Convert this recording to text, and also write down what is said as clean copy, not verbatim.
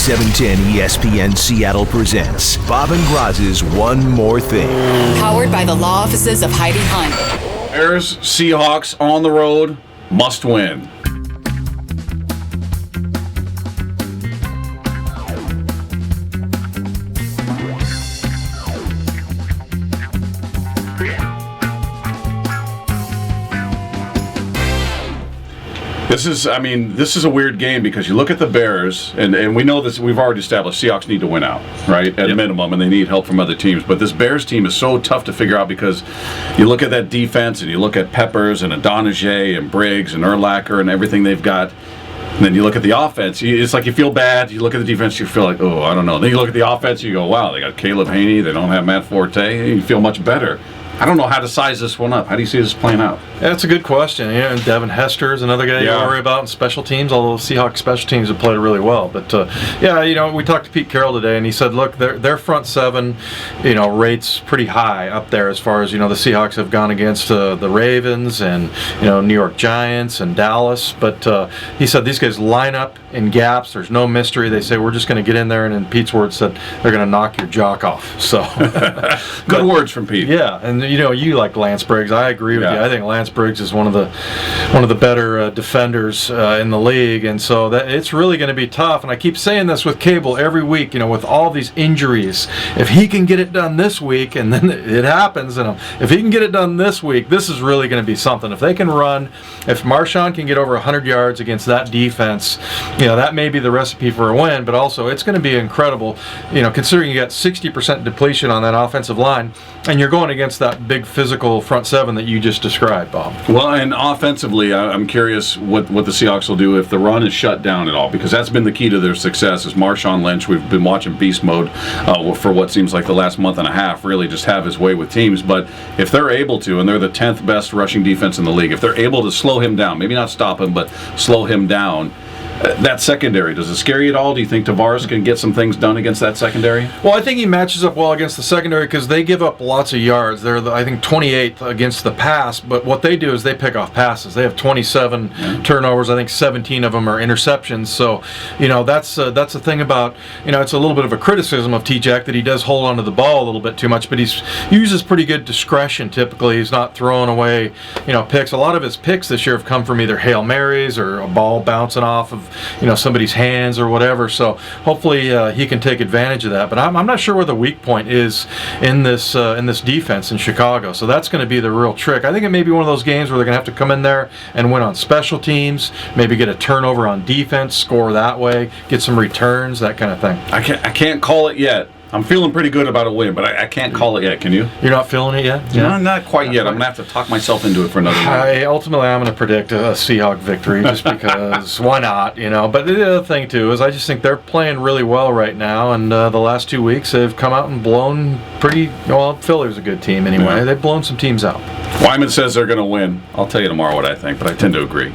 710 ESPN Seattle presents Bob and Groz's One More Thing. Powered by the law offices of Heidi Hunt. Bears, Seahawks on the road, must win. This is a weird game because you look at the Bears, and we know this, we've already established Seahawks need to win out, right, at minimum, and they need help from other teams. But this Bears team is so tough to figure out because you look at that defense, and you look at Peppers and Adonijay and Briggs and Urlacher and everything they've got. And then you look at the offense, it's like you feel bad. You look at the defense, you feel like, oh, I don't know. Then you look at the offense, you go, wow, they got Caleb Haney, they don't have Matt Forte, you feel much better. I don't know how to size this one up. How do you see this playing out? Yeah, that's a good question. Yeah, and Devin Hester is another guy you worry about in special teams, although Seahawks special teams have played really well. But, we talked to Pete Carroll today, and he said, look, their front seven, rates pretty high up there as far as, the Seahawks have gone against the Ravens and, New York Giants and Dallas. But he said these guys line up in gaps. There's no mystery. They say, we're just going to get in there, and in Pete's words said, they're going to knock your jock off. So Good words from Pete. Yeah, and you like Lance Briggs. I agree with you. I think Lance Briggs is one of the better defenders in the league, and so that it's really going to be tough. And I keep saying this with Cable every week. With all these injuries, if he can get it done this week, and then it happens, and if he can get it done this week, this is really going to be something. If they can run, if Marshawn can get over 100 yards against that defense, that may be the recipe for a win. But also, it's going to be incredible. Considering you got 60% depletion on that offensive line, and you're going against that big physical front seven that you just described, Bob. Well, and offensively, I'm curious what the Seahawks will do if the run is shut down at all, because that's been the key to their success is Marshawn Lynch. We've been watching beast mode for what seems like the last month and a half, really just have his way with teams. But if they're able to, and they're the 10th best rushing defense in the league, if they're able to slow him down, maybe not stop him, but slow him down, that secondary, does it scare you at all? Do you think Tavares can get some things done against that secondary? Well, I think he matches up well against the secondary because they give up lots of yards. They're, I think, 28th against the pass, but what they do is they pick off passes. They have 27 turnovers. I think 17 of them are interceptions. So, that's the thing about, it's a little bit of a criticism of T-Jack that he does hold onto the ball a little bit too much, but he uses pretty good discretion typically. He's not throwing away, picks. A lot of his picks this year have come from either Hail Marys or a ball bouncing off of somebody's hands or whatever. So hopefully he can take advantage of that. But I'm not sure where the weak point is in this defense in Chicago. So that's going to be the real trick. I think it may be one of those games where they're going to have to come in there and win on special teams, maybe get a turnover on defense, score that way, get some returns, that kind of thing. I can't call it yet. I'm feeling pretty good about a win, but I can't call it yet. Can you? You're not feeling it yet? No, not quite yet. I'm going to have to talk myself into it for another night. Ultimately, I'm going to predict a Seahawk victory just because why not, But the other thing, too, is I just think they're playing really well right now, and the last 2 weeks they've come out and blown Philly was a good team anyway. Yeah. They've blown some teams out. Wyman says they're going to win. I'll tell you tomorrow what I think, but I tend to agree.